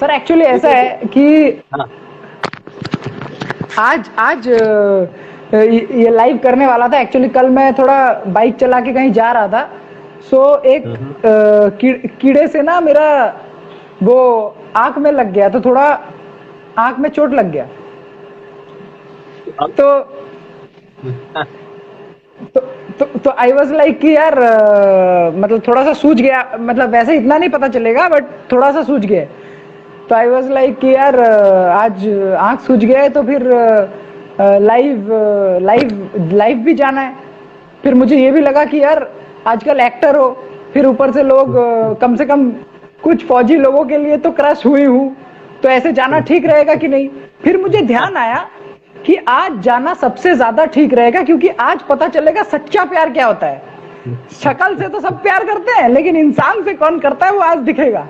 Sir actually ऐसा है कि हाँ आज ये लाइव करने वाला था। एक्चुअली कल मैं थोड़ा बाइक चला के कहीं जा रहा था, सो एक कीड़े से ना मेरा वो आंख में लग गया, तो थोड़ा आंख में चोट लग गया। अब तो तो आई वाज लाइक कि यार मतलब थोड़ा सा सूज गया, मतलब वैसे इतना नहीं पता चलेगा बट थोड़ा सा सूज गया। तो आई वाज लाइक कि यार आज आंख सूज गया है तो फिर लाइव लाइव लाइव भी जाना है। फिर मुझे ये भी लगा कि यार आजकल एक्टर हो, फिर ऊपर से लोग कम से कम कुछ फौजी लोगों के लिए तो क्रश हुई हूँ, तो ऐसे जाना ठीक रहेगा कि नहीं। फिर मुझे ध्यान आया कि आज जाना सबसे ज्यादा ठीक रहेगा, क्योंकि आज पता चलेगा सच्चा प्यार क्या होता है। शक्ल से तो सब प्यार करते हैं, लेकिन इंसान से कौन करता है वो आज दिखेगा।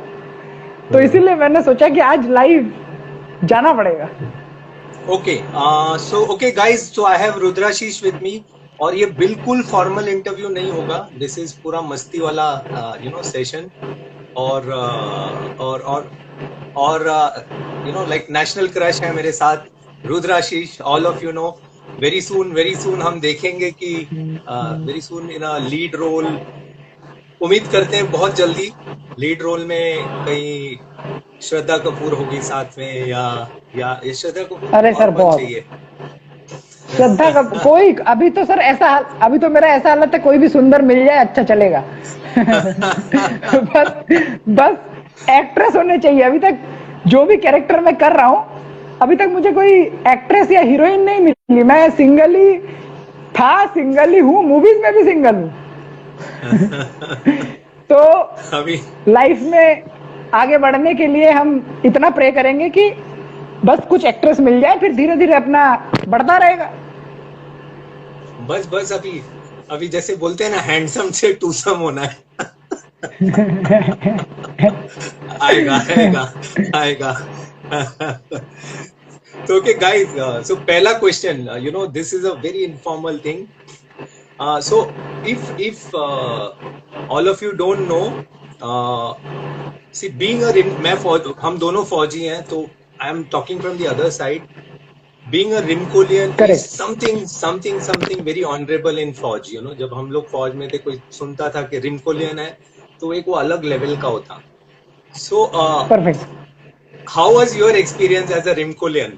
तो इसीलिए मैंने सोचा कि आज लाइव जाना पड़ेगा। Okay okay guys, so I have Rudrashish with me. और ये बिल्कुल फॉर्मल इंटरव्यू नहीं होगा, दिस इज पूरा मस्ती वाला सेशन। और लाइक नेशनल क्रश है मेरे साथ Rudrashish, all of you know. Very soon हम देखेंगे कि very soon in a lead role, उम्मीद करते हैं बहुत जल्दी लीड रोल में कहीं श्रद्धा कपूर होगी साथ में, या श्रद्धा कपूर अरे और सर कौन बहुत चाहिए? श्रद्धा का कोई अभी तो सर ऐसा, अभी तो मेरा ऐसा हालत है कोई भी सुंदर मिल जाए अच्छा चलेगा। बस एक्ट्रेस होने चाहिए। अभी तक जो भी कैरेक्टर मैं कर रहा हूँ, अभी तक मुझे कोई एक्ट्रेस या हीरोइन नहीं मिली। मैं सिंगल ही था, सिंगल ही हूँ, मूवीज में भी सिंगल हूँ। तो अभी लाइफ में आगे बढ़ने के लिए हम इतना प्रे करेंगे कि बस कुछ एक्ट्रेस मिल जाए, फिर धीरे धीरे अपना बढ़ता रहेगा। बस अभी जैसे बोलते हैं ना, हैंडसम से टूसम होना है। आएगा आएगा आएगा। तो ओके गाइस, सो पहला question, this is a very informal thing. So if all of you don't know, see being a हम दोनों फौजी हैं, तो I am talking from the other side. Being a Rimkolian is something very honorable in फौज। जब हम लोग फौज में थे, कोई सुनता था कि रिमकोलियन है, तो एक वो अलग लेवल का होता। So perfect. how was your experience as a Rimkolian?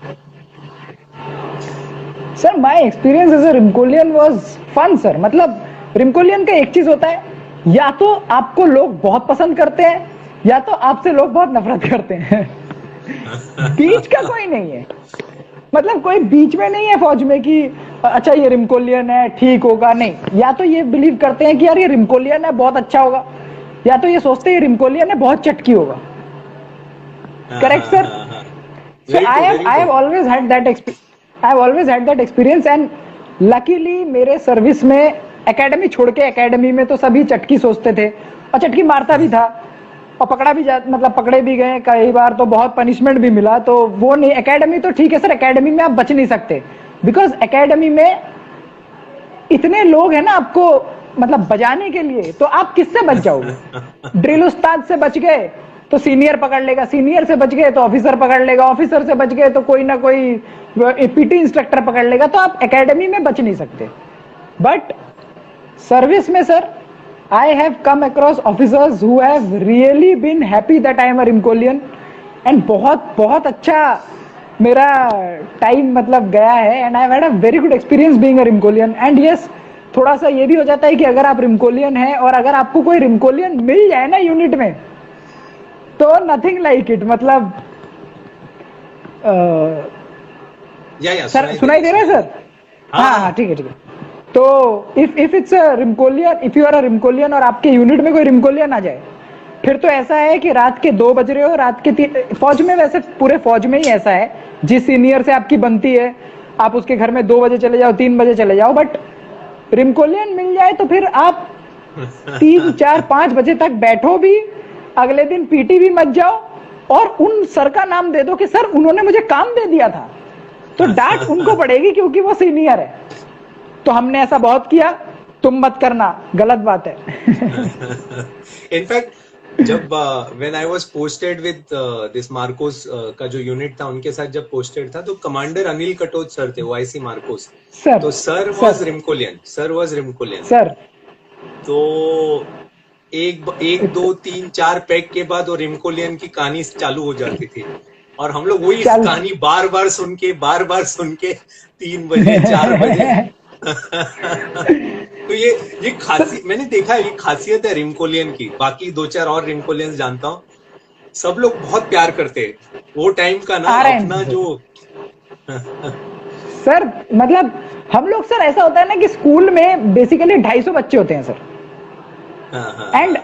Sir my experience as a Rimcolian was fun sir. मतलब रिमकोलियन का एक चीज होता है, या तो आपको लोग बहुत पसंद करते हैं या तो आपसे लोग बहुत नफरत करते हैं। बीच का कोई नहीं है। मतलब कोई बीच में नहीं है फौज में कि अच्छा ये रिमकोलियन है ठीक होगा, नहीं। या तो ये बिलीव करते हैं कि यार ये रिमकोलियन है बहुत अच्छा होगा, या तो ये सोचते हैं ये रिमकोलियन है बहुत चटकी होगा। Correct sir? So I have always had that experience and luckily मेरे सर्विस में एकेडमी छोड़ के, एकेडमी में तो सभी चटकी सोचते थे और चटकी मारता भी था और पकड़े भी गए कई बार, तो बहुत पनिशमेंट भी मिला। तो वो नहीं, एकेडमी तो ठीक है सर, एकेडमी में आप बच नहीं सकते, बिकॉज एकेडमी में इतने लोग हैं ना आपको मतलब बजाने के लिए, तो आप किससे बच जाओगे? ड्रिल उस्ताद से बच गए तो सीनियर पकड़ लेगा, सीनियर से बच गए तो ऑफिसर पकड़ लेगा, ऑफिसर से बच गए तो कोई ना कोई पीटी इंस्ट्रक्टर पकड़ लेगा। तो आप एकेडमी में बच नहीं सकते। बट सर्विस में sir I have come across officers who have really been happy that I am a Rimcolian, and बहुत बहुत अच्छा मेरा टाइम मतलब गया है, and I have had a very good experience being a Rimcolian. And yes, थोड़ा सा ये भी हो जाता है कि अगर आप रिमकोलियन हैं और अगर आपको कोई रिमकोलियन मिल जाए ना यूनिट में, तो नथिंग लाइक इट। मतलब सर सुनाई दे रहा है सर? हाँ ठीक है। तो if it's a Rimcolian, if you are a Rimcolian और आपके यूनिट में कोई रिमकोलियन आ जाए, फिर तो ऐसा है कि रात के 2 बज रहे हो, रात के फौज में, वैसे पूरे फौज में ही ऐसा है, जिस सीनियर से आपकी बनती है आप उसके घर में 2 बजे चले जाओ, 3 बजे चले जाओ, बट रिमकोलियन मिल जाए तो फिर आप 3, 4, 5 बजे तक बैठो भी, अगले दिन पीटी भी मत जाओ और उन सर का नाम दे दो कि सर उन्होंने मुझे काम दे दिया था, तो डांट उनको पड़ेगी क्योंकि वो सीनियर है। तो हमने ऐसा बहुत किया, तुम मत करना, गलत बात है। इनफैक्ट जब when I was posted with this Marcos का जो यूनिट था उनके साथ जब पोस्टेड था तो कमांडर अनिल कटोच सर थे ओआईसी मार्कोस। सर तो sir was Rimcolian, sir was Rimcolian. Sir तो एक दो तीन चार पैक के बाद वो रिमकोलियन की कहानी चालू हो जाती थी और हम लोग वही चल कहानी बार बार सुन के 3 बजे 4 बजे तो ये खासियत मैंने देखा है, ये खासियत है रिमकोलियन की। बाकी 2-4 और रिमकोलियंस जानता हूँ, सब लोग बहुत प्यार करते हैं वो टाइम का ना आ रहे अपना हैं जो सर। मतलब हम लोग सर ऐसा होता है ना कि स्कूल में बेसिकली 250 बच्चे होते हैं सर।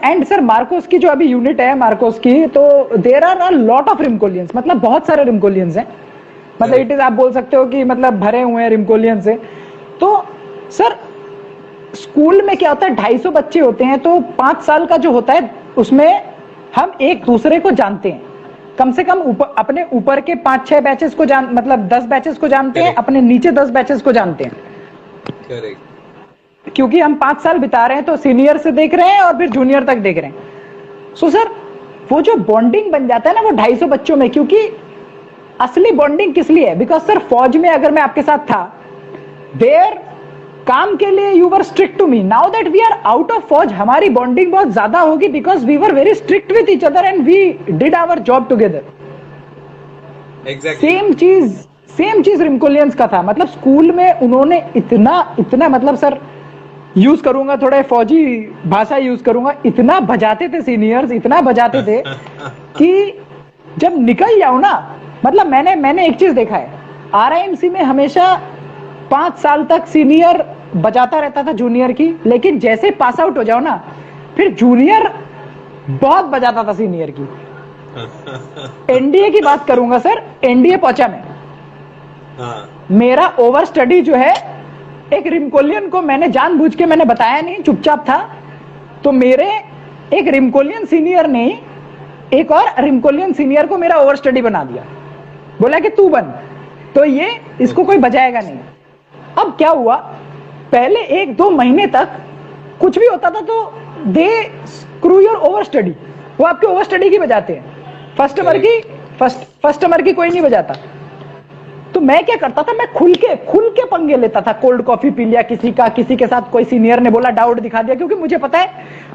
एंड सर मार्कोस की जो अभी यूनिट है मार्कोस की, तो there are a lot of Rimcolians, मतलब बहुत सारे रिमकोलियंस हैं। मतलब इट इज आप बोल सकते हो कि मतलब भरे हुए हैं रिमकोलियन से। तो सर स्कूल में क्या होता है 250 बच्चे होते हैं, तो 5 साल का जो होता है उसमें हम एक दूसरे को जानते हैं। कम से कम अपने ऊपर के 5-6 बैचेस को मतलब 10 बैचेस को जानते हैं, अपने नीचे 10 बैचेस को जानते हैं। करेक्ट। क्योंकि हम 5 साल बिता रहे हैं तो सीनियर से देख रहे हैं और फिर जूनियर तक देख रहे हैं। सो सर वो जो बॉन्डिंग बन जाता है ना वो 250 बच्चों में, क्योंकि असली बॉन्डिंग किस लिए है? बिकॉज सर फौज में अगर मैं आपके साथ था, देयर काम के लिए you were strict to me. Now that we are out of फौज, हमारी बॉन्डिंग बहुत ज्यादा होगी because we were very strict with each other and we did our job together. Exactly same चीज रिमकोलियंस का था। मतलब स्कूल में उन्होंने इतना मतलब सर यूज करूंगा, थोड़ा फौजी भाषा यूज करूंगा, इतना बजाते थे सीनियर्स, इतना बजाते थे कि जब निकल जाओ ना, मतलब मैंने एक चीज देखा है, आरआईएमसी में हमेशा 5 साल तक सीनियर बजाता रहता था जूनियर की, लेकिन जैसे पास आउट हो जाओ ना फिर जूनियर बहुत बजाता था सीनियर की। एनडीए की बात करूंगा सर, एनडीए पहुंचा मैं, मेरा ओवर स्टडी जो है, एक रिमकोलियन को मैंने जानबूझ के मैंने बताया नहीं, चुपचाप था, तो मेरे एक रिमकोलियन सीनियर ने एक और रिमकोलियन सीनियर को मेरा ओवर स्टडी बना दिया, बोला कि तू बन, तो ये इसको कोई बजाएगा नहीं। अब क्या हुआ, पहले 1-2 महीने तक कुछ भी होता था तो दे स्क्रू योर ओवर स्टडी, वो आपके ओवर स्टडी की बजाते हैं, फर्स्ट टर्मर की कोई नहीं बजाता। तो मैं क्या करता था, मैं खुल के पंगे लेता था, कोल्ड कॉफी पी लिया किसी के साथ, कोई सीनियर ने बोला डाउट दिखा दिया, क्योंकि मुझे पता है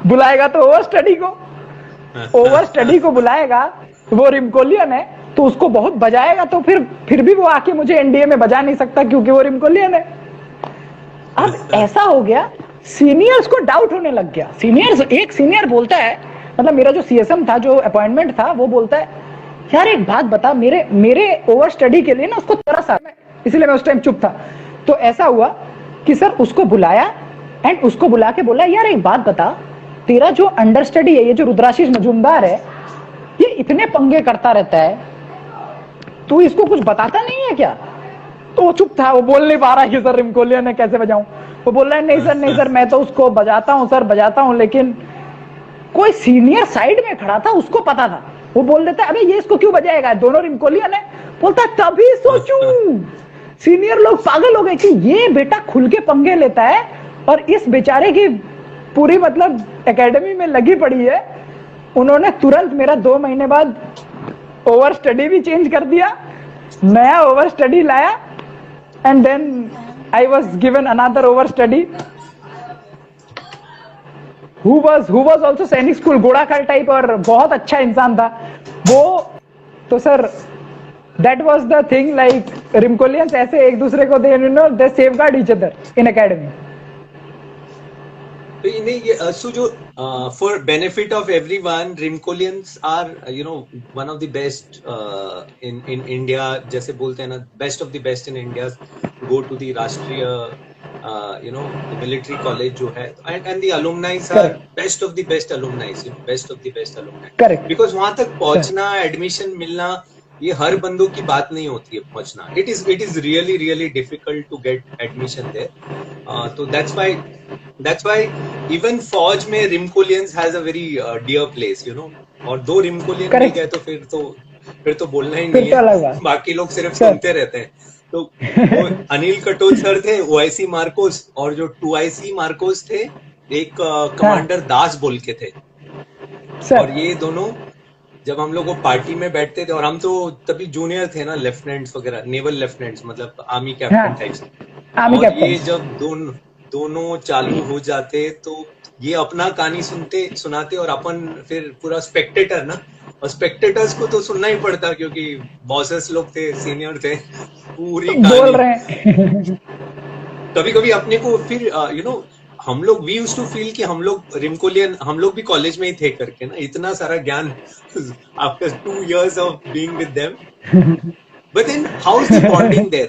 बुलाएगा तो ओवर स्टडी को बुलाएगा, वो रिमकोलियन है तो उसको बहुत बजाएगा, तो फिर भी वो आके मुझे एनडीए में बजा नहीं सकता क्योंकि वो रिमकोलियन है। अब ऐसा हो गया, सीनियर्स को डाउट होने लग गया। एक सीनियर बोलता है, मतलब मेरा जो सीएसएम था, जो अपॉइंटमेंट था, वो बोलता है यार एक बात बता, मेरे ओवर स्टडी के लिए ना उसको तरस आ, इसलिए मैं उस टाइम चुप था। तो ऐसा हुआ कि सर उसको बुलाया एंड उसको बुला के बोला यार एक बात बता, तेरा जो अंडर स्टडी है, ये जो रुद्राशीष मजूमदार है, ये इतने पंगे करता रहता है, तू इसको कुछ बताता नहीं है क्या? तो वो चुप था, वो बोल नहीं पा रहा कि सर रिमकोलियन है कैसे बजाऊं। वो बोल रहा है नहीं सर मैं तो उसको बजाता हूं, लेकिन कोई सीनियर साइड में खड़ा था, उसको पता था, वो बोल देता है अबे ये इसको क्यों बजाएगा, दोनों रिमकोलियन है। बोलता तभी सोचूं, सीनियर लोग पागल हो गए कि ये बेटा खुल के पंगे लेता है और इस बेचारे की पूरी मतलब एकेडमी में लगी पड़ी है। उन्होंने तुरंत मेरा 2 महीने बाद ओवर स्टडी भी चेंज कर दिया, नया ओवर स्टडी लाया, and then I was given another over study who was also Sainik school Ghorakhal type, और बहुत अच्छा इंसान था वो। तो sir that was the thing, like Rimcolians ऐसे एक दूसरे को they safeguard each other in academy. तो नहीं ये जो for benefit of everyone, Rimcolians are one of the best in India, जैसे बोलते हैं ना, best of the best in India go to the Rashtriya military college जो है, and the alumni are best of the best alumni, correct, because वहां तक पहुंचना, admission मिलना, ये हर बंदों की बात नहीं होती है पहुंचना। It is really difficult to get admission there. तो that's why even फौज में Rimcolians has a very dear place, और 2 रिमकोलियन मिल गए तो फिर तो बोलना ही नहीं है, बाकी लोग सिर्फ सुनते रहते हैं। तो वो अनिल कटोच सर थे ओआईसी मार्कोस, और जो 2IC मार्कोस थे, एक कमांडर दास बोल के थे, सर। और ये दोनों जब हम लोग वो पार्टी में बैठते थे, और हम तो तभी जूनियर थे ना, लेफ्टिनेंट्स वगैरह, नेवल लेफ्टिनेंट्स, मतलब आर्मी हाँ, कैप्टन टाइप्स। आर्मी और ये कैप्टन। जब दोनों चालू हो जाते तो ये अपना कहानी सुनाते, और अपन फिर पूरा स्पेक्टेटर ना, और स्पेक्टेटर्स को तो सुनना ही पड़ता क्योंकि बॉसेस लोग थे, सीनियर थे, पूरी बोल कहानी। रहे हैं। कभी कभी अपने को फिर हम लोग वी यूज्ड टू फील कि हम लोग रिमकोलियन, हम लोग भी कॉलेज में ही थे करके ना, इतना सारा ज्ञान after 2 years of being with them. But then how is the bonding there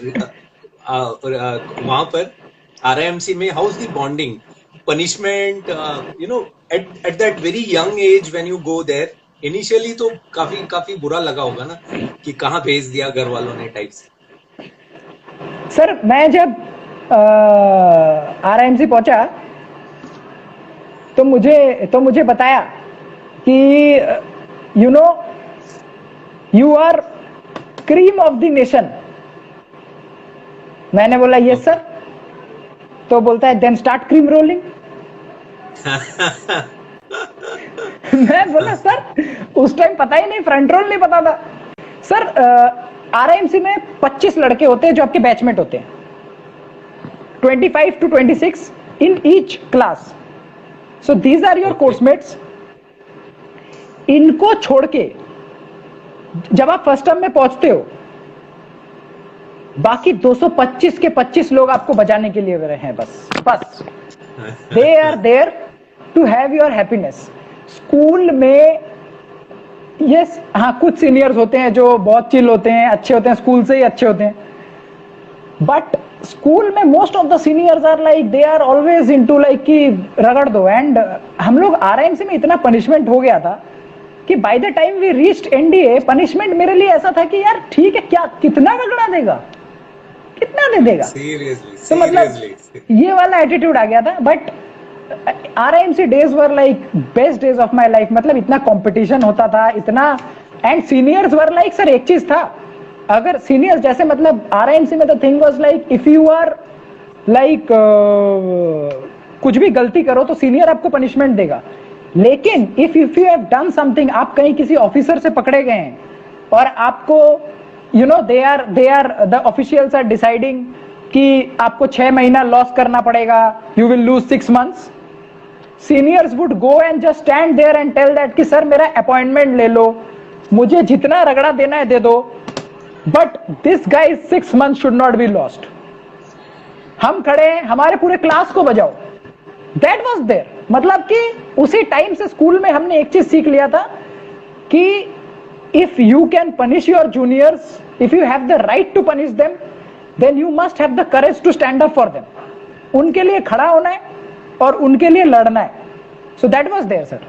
वहां पर आरआईएमसी में? How is the bonding? Punishment, at that very young age when you go there, initially तो काफी काफी बुरा लगा होगा ना कि कहाँ भेज दिया घर वालों ने टाइप्स। सर मैं जब आरआईएमसी पहुंचा तो मुझे बताया कि you are cream of the nation. मैंने बोला यस सर। तो बोलता है देन स्टार्ट क्रीम रोलिंग। मैं बोला सर उस टाइम पता ही नहीं, फ्रंट रोल नहीं पता था सर। आरआईएमसी में 25 लड़के होते हैं जो आपके बैचमेट होते हैं, 25 to 26 in each class. So these are your coursemates. इनको छोड़ के जब आप फर्स्ट टर्म में पहुंचते हो, बाकी 225 के 25 लोग आपको बजाने के लिए हैं बस they are there to have your happiness. School में यस हाँ, कुछ सीनियर्स होते हैं जो बहुत चिल होते हैं, अच्छे होते हैं, स्कूल से ही अच्छे होते हैं, बट स्कूल में most of the seniors are like they are always into like कि रगड़ दो। एंड हम लोग आरआईएमसी में इतना पनिशमेंट हो गया था कि by the time we reached NDA, punishment मेरे लिए ऐसा था कि यार ठीक है, क्या कितना रगड़ा देगा, कितना दे देगा। तो मतलब ये वाला एटीट्यूड आ गया था। But RIMC days were like best days of my life. मतलब इतना कंपटीशन होता था, इतना, and seniors were like sir एक चीज था, अगर सीनियर्स जैसे मतलब आरआईएमसी में the thing was like if you are like कुछ भी गलती करो तो सीनियर आपको पनिशमेंट देगा, लेकिन if you have done something, आप कहीं किसी ऑफिसर से पकड़े गए हैं और आपको they are the officials are deciding कि आपको 6 महीना लॉस करना पड़ेगा, you will lose 6 months, seniors would go and just stand there and tell that कि सर मेरा अपॉइंटमेंट ले लो, मुझे जितना रगड़ा देना है दे दो, but this guys 6 months should not be lost. हम खड़े हैं, हमारे पूरे क्लास को बजाओ। That was there. मतलब कि उसी टाइम से स्कूल में हमने एक चीज सीख लिया था कि if you can punish your juniors, if you have the right to punish them, then you must have the courage to stand up for them. उनके लिए खड़ा होना है और उनके लिए लड़ना है। So that was there sir.